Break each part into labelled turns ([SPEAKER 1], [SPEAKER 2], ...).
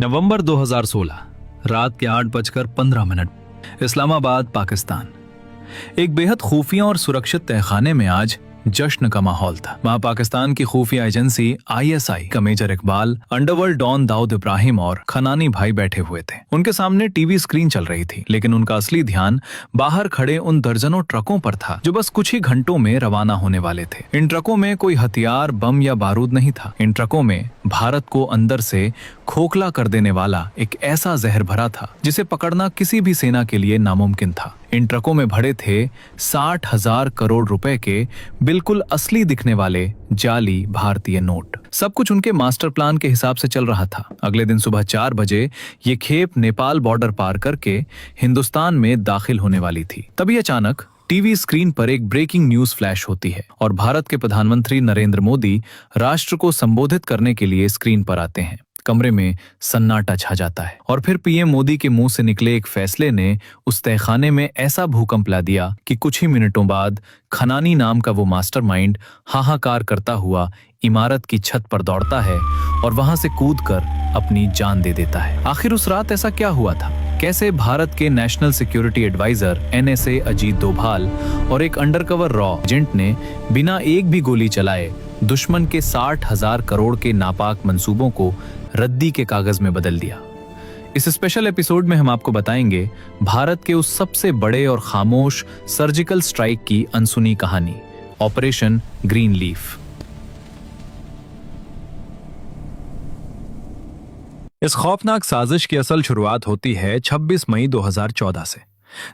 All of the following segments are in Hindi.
[SPEAKER 1] नवंबर 2016 रात के 8:15 इस्लामाबाद, पाकिस्तान। एक बेहद खुफिया और सुरक्षित तहखाने में आज जश्न का माहौल था। वहां पाकिस्तान की खुफिया एजेंसी ISI का major Iqbal, underworld don Dawood Ibrahim और खनानी भाई बैठे हुए थे। उनके सामने टीवी स्क्रीन चल रही थी, लेकिन उनका असली ध्यान बाहर खड़े उन दर्जनों ट्रकों पर था जो बस कुछ ही घंटों में रवाना होने वाले थे। इन ट्रकों में कोई हथियार, बम या बारूद नहीं था। इन ट्रकों में भारत को अंदर से खोखला कर देने वाला एक ऐसा जहर भरा था जिसे पकड़ना किसी भी सेना के लिए नामुमकिन था। इन ट्रकों में भरे थे 60,000 करोड़ रुपए के बिल्कुल असली दिखने वाले जाली भारतीय नोट। सब कुछ उनके मास्टर प्लान के हिसाब से चल रहा था। अगले दिन सुबह 4 बजे ये खेप नेपाल बॉर्डर पार करके हिंदुस्तान में दाखिल होने वाली थी। तभी अचानक टीवी स्क्रीन पर एक ब्रेकिंग न्यूज फ्लैश होती है और भारत के प्रधानमंत्री नरेंद्र मोदी राष्ट्र को संबोधित करने के लिए स्क्रीन पर आते हैं। कमरे में सन्नाटा छा जाता है और फिर पीएम मोदी के मुंह से निकले एक फैसले ने उस तहखाने में ऐसा भूकंप ला दिया कि कुछ ही मिनटों बाद खनानी नाम का वो मास्टरमाइंड हाहाकार करता हुआ इमारत की छत पर दौड़ता है और वहां से कूदकर अपनी जान दे देता है। आखिर उस रात ऐसा क्या हुआ था? कैसे भारत के national security adviser NSA Ajit Doval और एक अंडरकवर रॉ एजेंट ने बिना एक भी गोली चलाए दुश्मन के 60,000 करोड़ के नापाक मंसूबों को रद्दी के कागज में बदल दिया। इस स्पेशल एपिसोड में हम आपको बताएंगे भारत के उस सबसे बड़े और खामोश सर्जिकल स्ट्राइक की अनसुनी कहानी, ऑपरेशन ग्रीन लीफ। इस खौफनाक साजिश की असल शुरुआत होती है 26 मई 2014 से,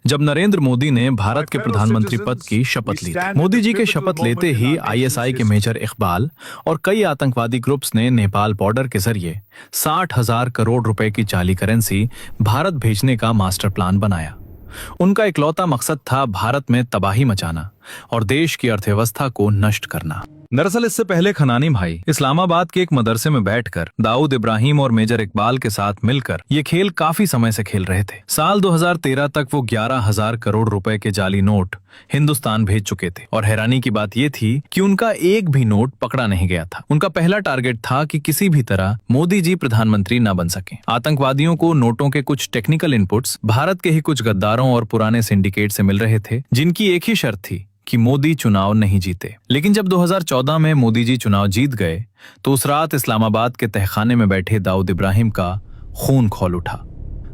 [SPEAKER 1] जब नरेंद्र मोदी ने भारत के प्रधानमंत्री पद की शपथ ली थी। मोदी जी के शपथ लेते ही ISI के मेजर इकबाल और कई आतंकवादी ग्रुप्स ने नेपाल बॉर्डर के जरिए 60,000 करोड़ रुपए की जाली करेंसी भारत भेजने का मास्टर प्लान बनाया। उनका इकलौता मकसद था भारत में तबाही मचाना और देश की अर्थव्यवस्था को नष्ट करना। दरअसल इससे पहले खनानी भाई इस्लामाबाद के एक मदरसे में बैठकर दाऊद इब्राहिम और मेजर इकबाल के साथ मिलकर ये खेल काफी समय से खेल रहे थे। साल 2013 तक वो 11,000 करोड़ रुपए के जाली नोट हिंदुस्तान भेज चुके थे और हैरानी की बात ये थी कि उनका एक भी नोट पकड़ा नहीं गया था। उनका पहला टारगेट था कि किसी भी तरह मोदी जी प्रधानमंत्री न बन सके। आतंकवादियों को नोटों के कुछ टेक्निकल इनपुट्स भारत के ही कुछ गद्दारों और पुराने सिंडिकेट से मिल रहे थे, जिनकी एक ही शर्त थी कि मोदी चुनाव नहीं जीते। लेकिन जब 2014 में मोदी जी चुनाव जीत गए तो उस रात इस्लामाबाद के तहखाने में बैठे दाऊद इब्राहिम का खून खौल उठा।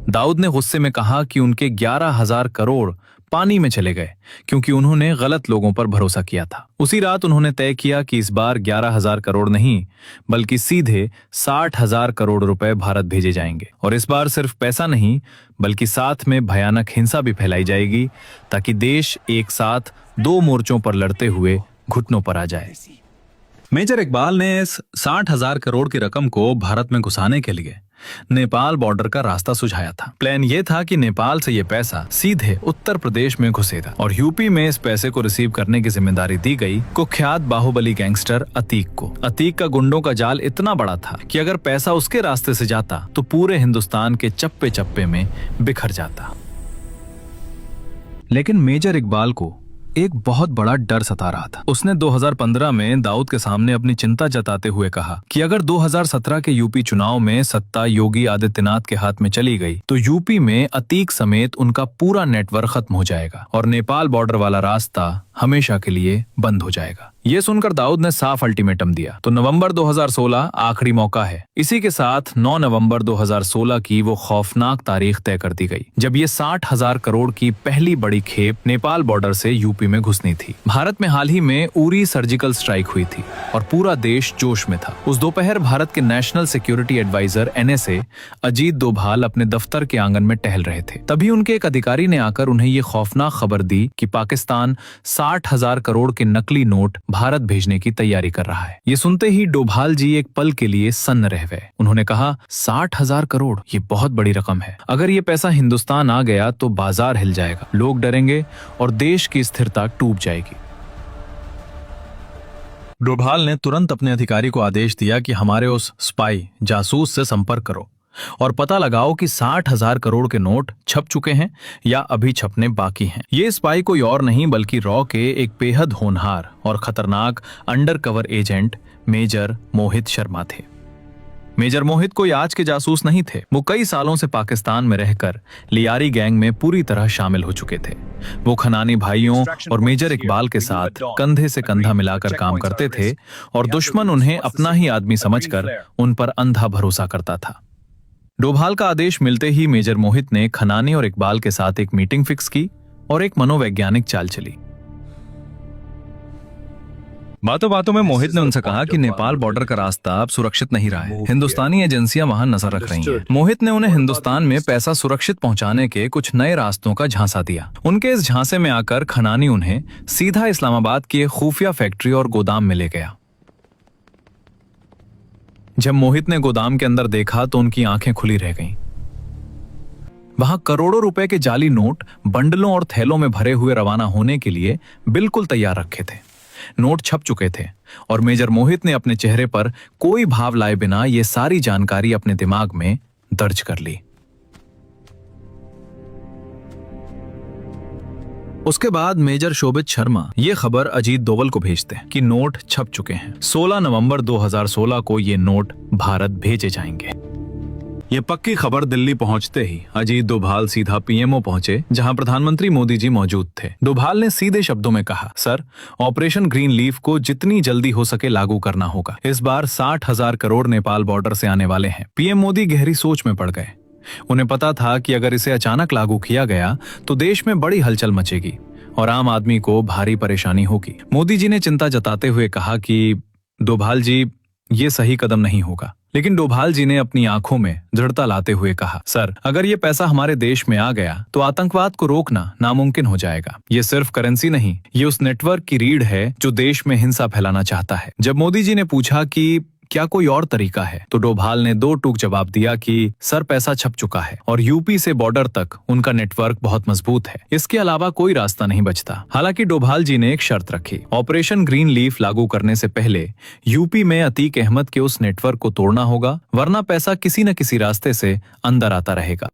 [SPEAKER 1] दाऊद ने गुस्से में कहा कि उनके 11,000 करोड़ पानी में चले गए क्योंकि उन्होंने गलत लोगों पर भरोसा किया था। उसी रात उन्होंने तय किया कि इस बार 11,000 करोड़ नहीं बल्कि सीधे 60,000 करोड़ रुपए भारत भेजे जाएंगे। और इस बार सिर्फ पैसा नहीं बल्कि साथ में भयानक हिंसा भी फैलाई जाएगी ताकि देश एक साथ 2 मोर्चों पर लड़ते हुए घुटनों पर आ जाए। मेजर इकबाल ने इस 60,000 करोड़ की रकम को भारत में घुसाने के लिए नेपाल बॉर्डर का रास्ता सुझाया था। प्लान ये था कि नेपाल से ये पैसा सीधे उत्तर प्रदेश में घुसेगा और यूपी में इस पैसे को रिसीव करने की जिम्मेदारी दी गई कुख्यात बाहुबली गैंगस्टर अतीक को। अतीक का गुंडों का जाल इतना बड़ा था कि अगर पैसा उसके रास्ते से जाता तो पूरे हिंदुस्तान के चप्पे चप्पे में बिखर जाता। लेकिन मेजर इकबाल को एक बहुत बड़ा डर सता रहा था। उसने 2015 में दाऊद के सामने अपनी चिंता जताते हुए कहा कि अगर 2017 के यूपी चुनाव में सत्ता योगी आदित्यनाथ के हाथ में चली गई तो यूपी में अतीक समेत उनका पूरा नेटवर्क खत्म हो जाएगा और नेपाल बॉर्डर वाला रास्ता हमेशा के लिए बंद हो जाएगा। ये सुनकर दाऊद ने साफ अल्टीमेटम दिया। तो नवंबर 2016 आखिरी मौका है। इसी के साथ 9 नवंबर 2016 की वो खौफनाक तारीख तय कर दी गई जब ये 60,000 करोड़ की पहली बड़ी खेप नेपाल बॉर्डर से यूपी में घुसनी थी। भारत में हाल ही में उरी सर्जिकल स्ट्राइक हुई थी और पूरा देश जोश में था। उस दोपहर भारत के national security adviser NSA Ajit Doval अपने दफ्तर के आंगन में टहल रहे थे। तभी उनके एक अधिकारी ने आकर उन्हें ये खौफनाक खबर दी कि पाकिस्तान 60,000 करोड़ के नकली नोट भारत भेजने की तैयारी कर रहा है। ये सुनते ही डोभाल जी एक पल के लिए सन्न रह गए। उन्होंने कहा, 60,000 करोड़, ये बहुत बड़ी रकम है। अगर ये पैसा हिंदुस्तान आ गया तो बाजार हिल जाएगा, लोग डरेंगे और देश की स्थिरता टूट जाएगी। डोभाल ने तुरंत अपने अधिकारी को आदेश दिया कि हमारे उस स्पाई जासूस से संपर्क करो और पता लगाओ कि 60,000 करोड़ के नोट छप चुके हैं या अभी छपने बाकी हैं। ये स्पाई कोई और नहीं बल्कि रॉ के एक बेहद होनहार और खतरनाक undercover agent major Mohit Sharma थे। मेजर मोहित कोई आज के जासूस नहीं थे। वो कई सालों से पाकिस्तान में रहकर लियारी गैंग में पूरी तरह शामिल हो चुके थे। वो खनानी भाइयों और मेजर इकबाल के साथ कंधे से कंधा मिलाकर काम करते थे और दुश्मन उन्हें अपना ही आदमी समझकर उन पर अंधा भरोसा करता था। डोभाल का आदेश मिलते ही मेजर मोहित ने खनानी और इकबाल के साथ एक मीटिंग फिक्स की और एक मनोवैज्ञानिक चाल चली। बातों बातों में मोहित ने उनसे कहा कि नेपाल बॉर्डर का रास्ता अब सुरक्षित नहीं रहा है, हिंदुस्तानी एजेंसियां वहां नजर रख रही हैं। मोहित ने उन्हें हिंदुस्तान में पैसा सुरक्षित पहुंचाने के कुछ नए रास्तों का झांसा दिया। उनके इस झांसे में आकर खनानी उन्हें सीधा इस्लामाबाद की एक खुफिया फैक्ट्री और गोदाम में ले गया। जब मोहित ने गोदाम के अंदर देखा तो उनकी आंखें खुली रह गईं। वहां करोड़ों रुपए के जाली नोट बंडलों और थैलों में भरे हुए रवाना होने के लिए बिल्कुल तैयार रखे थे। नोट छप चुके थे और मेजर मोहित ने अपने चेहरे पर कोई भाव लाए बिना ये सारी जानकारी अपने दिमाग में दर्ज कर ली। उसके बाद मेजर शोभित शर्मा ये खबर अजीत दोवल को भेजते हैं कि नोट छप चुके हैं। 16 नवंबर 2016 को ये नोट भारत भेजे जाएंगे। ये पक्की खबर दिल्ली पहुंचते ही अजीत डोभाल सीधा पीएमओ पहुंचे, जहां प्रधानमंत्री मोदी जी मौजूद थे। डोभाल ने सीधे शब्दों में कहा, सर, ऑपरेशन ग्रीन लीफ को जितनी जल्दी हो सके लागू करना होगा। इस बार 60,000 करोड़ नेपाल बॉर्डर से आने वाले हैं। पीएम मोदी गहरी सोच में पड़ गए। उन्हें पता था कि अगर इसे अचानक लागू किया गया तो देश में बड़ी हलचल मचेगी और आम आदमी को भारी परेशानी होगी। मोदी जी ने चिंता जताते हुए कहा कि डोभाल जी, ये सही कदम नहीं होगा। लेकिन डोभाल जी ने अपनी आंखों में दृढ़ता लाते हुए कहा, सर, अगर ये पैसा हमारे देश में आ गया तो आतंकवाद को रोकना नामुमकिन हो जाएगा। ये सिर्फ करेंसी नहीं, ये उस नेटवर्क की रीढ़ है जो देश में हिंसा फैलाना चाहता है। जब मोदी जी ने पूछा कि क्या कोई और तरीका है, तो डोभाल ने दो टूक जवाब दिया कि सर, पैसा छप चुका है और यूपी से बॉर्डर तक उनका नेटवर्क बहुत मजबूत है। इसके अलावा कोई रास्ता नहीं बचता। हालांकि डोभाल जी ने एक शर्त रखी, ऑपरेशन ग्रीन लीफ लागू करने से पहले यूपी में अतीक अहमद के उस नेटवर्क को तोड़ना होगा, वरना पैसा किसी न किसी रास्ते से अंदर आता रहेगा।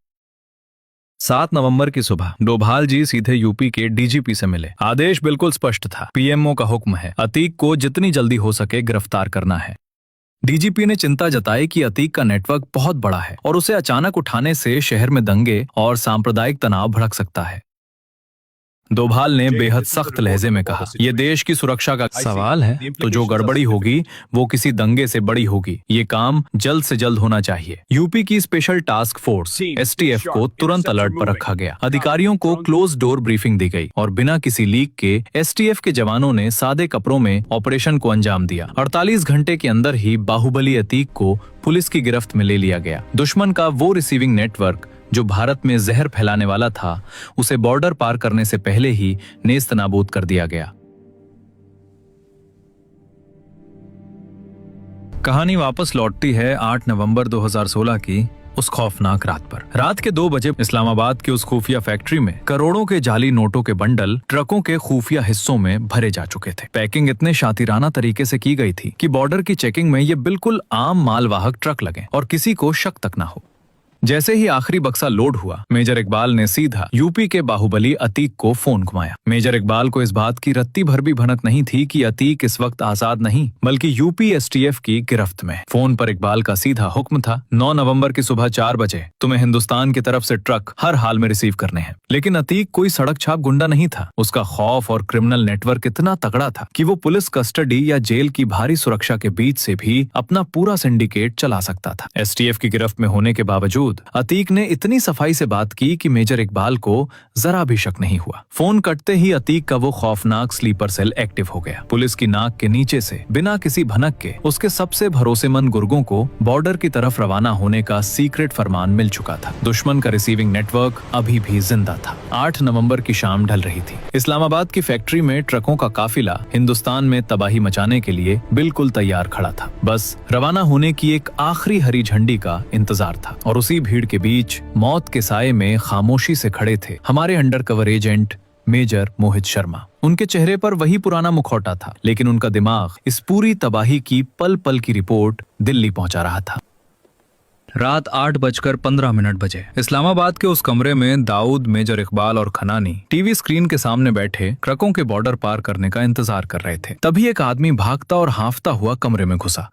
[SPEAKER 1] 7 नवंबर की सुबह डोभाल जी सीधे यूपी के डीजीपी से मिले। आदेश बिल्कुल स्पष्ट था, पीएमओ का हुक्म है, अतीक को जितनी जल्दी हो सके गिरफ्तार करना है। डीजीपी ने चिंता जताई कि अतीक का नेटवर्क बहुत बड़ा है और उसे अचानक उठाने से शहर में दंगे और सांप्रदायिक तनाव भड़क सकता है। डोभाल ने बेहद सख्त लहजे में कहा, यह देश की सुरक्षा का सवाल है, तो जो गड़बड़ी होगी वो किसी दंगे से बड़ी होगी। ये काम जल्द से जल्द होना चाहिए। यूपी की स्पेशल टास्क फोर्स एसटीएफ को तुरंत अलर्ट पर रखा गया। अधिकारियों को क्लोज डोर ब्रीफिंग दी गई और बिना किसी लीक के एसटीएफ के जवानों ने सादे कपड़ों में ऑपरेशन को अंजाम दिया। 48 घंटे के अंदर ही बाहुबली अतीक को पुलिस की गिरफ्त में ले लिया गया। दुश्मन का वो रिसीविंग नेटवर्क जो भारत में जहर फैलाने वाला था, उसे बॉर्डर पार करने से पहले ही नेस्त नाबूद कर दिया गया। कहानी वापस लौटती है 8 नवंबर 2016 की उस खौफनाक रात पर। रात के 2 बजे इस्लामाबाद की उस खुफिया फैक्ट्री में करोड़ों के जाली नोटों के बंडल ट्रकों के खुफिया हिस्सों में भरे जा चुके थे। पैकिंग इतने शातिराना तरीके से की गई थी कि बॉर्डर की चेकिंग में ये बिल्कुल आम मालवाहक ट्रक लगे और किसी को शक तक ना हो। जैसे ही आखिरी बक्सा लोड हुआ, मेजर इकबाल ने सीधा यूपी के बाहुबली अतीक को फोन घुमाया। मेजर इकबाल को इस बात की रत्ती भर भी भनक नहीं थी कि अतीक इस वक्त आजाद नहीं बल्कि यूपी एसटीएफ की गिरफ्त में। फोन पर इकबाल का सीधा हुक्म था, 9 नवंबर की सुबह 4 बजे तुम्हें हिंदुस्तान की तरफ से ट्रक हर हाल में रिसीव करने हैं। लेकिन अतीक कोई सड़क छाप गुंडा नहीं था। उसका खौफ और क्रिमिनल नेटवर्क इतना तगड़ा था कि वो पुलिस कस्टडी या जेल की भारी सुरक्षा के बीच से भी अपना पूरा सिंडिकेट चला सकता था। एसटीएफ की गिरफ्त में होने के बावजूद अतीक ने इतनी सफाई से बात की कि मेजर इकबाल को जरा भी शक नहीं हुआ। फोन कटते ही अतीक का वो खौफनाक स्लीपर सेल एक्टिव हो गया। पुलिस की नाक के नीचे से बिना किसी भनक के उसके सबसे भरोसेमंद गुर्गों को बॉर्डर की तरफ रवाना होने का सीक्रेट फरमान मिल चुका था। दुश्मन का रिसीविंग नेटवर्क अभी भी जिंदा था। 8 नवंबर की शाम ढल रही थी। इस्लामाबाद की फैक्ट्री में ट्रकों का काफिला हिंदुस्तान में तबाही मचाने के लिए बिल्कुल तैयार खड़ा था। बस रवाना होने की एक आखिरी हरी झंडी का इंतजार था और उसी भीड़ के बीच मौत के साये में खामोशी से खड़े थे हमारे undercover agent major Mohit Sharma. उनके चेहरे पर वही पुराना मुखौटा था, लेकिन उनका दिमाग इस पूरी तबाही की पल पल की रिपोर्ट दिल्ली पहुंचा रहा था। रात 8:15 बजे इस्लामाबाद के उस कमरे में दाऊद, मेजर इकबाल और खनानी टीवी स्क्रीन के सामने बैठे ट्रकों के बॉर्डर पार करने का इंतजार कर रहे थे। तभी एक आदमी भागता और हांफता हुआ कमरे में घुसा।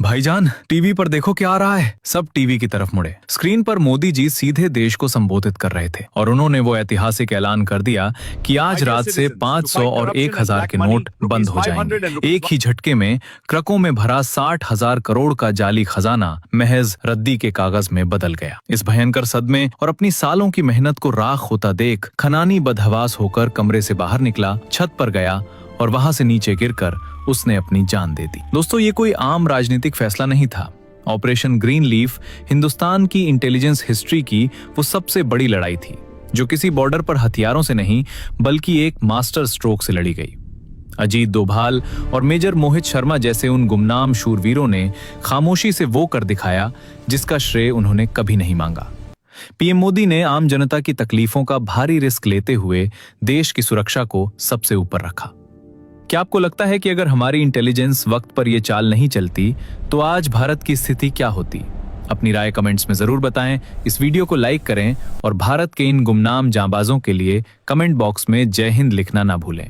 [SPEAKER 1] भाईजान, टीवी पर देखो क्या आ रहा है। सब टीवी की तरफ मुड़े। स्क्रीन पर मोदी जी सीधे देश को संबोधित कर रहे थे और उन्होंने वो ऐतिहासिक ऐलान कर दिया कि आज रात से 500 और 1000 के नोट बंद हो जाएंगे। एक ही झटके में ट्रकों में भरा 60,000 करोड़ का जाली खजाना महज रद्दी के कागज में बदल गया। इस भयंकर सदमे और अपनी सालों की मेहनत को राख होता देख खनानी बदहवास होकर कमरे से बाहर निकला, छत पर गया और वहां से नीचे गिरकर उसने अपनी जान दे दी। दोस्तों, ये कोई आम राजनीतिक फैसला नहीं था। ऑपरेशन ग्रीन लीफ हिंदुस्तान की इंटेलिजेंस हिस्ट्री की वो सबसे बड़ी लड़ाई थी, जो किसी बॉर्डर पर हथियारों से नहीं बल्कि एक मास्टर स्ट्रोक से लड़ी गई। अजीत डोभाल और मेजर मोहित शर्मा जैसे उन गुमनाम शूरवीरों ने खामोशी से वो कर दिखाया जिसका श्रेय उन्होंने कभी नहीं मांगा। पीएम मोदी ने आम जनता की तकलीफों का भारी रिस्क लेते हुए देश की सुरक्षा को सबसे ऊपर रखा। क्या आपको लगता है कि अगर हमारी इंटेलिजेंस वक्त पर यह चाल नहीं चलती तो आज भारत की स्थिति क्या होती? अपनी राय कमेंट्स में जरूर बताएं। इस वीडियो को लाइक करें और भारत के इन गुमनाम जांबाजों के लिए कमेंट बॉक्स में जय हिंद लिखना ना भूलें।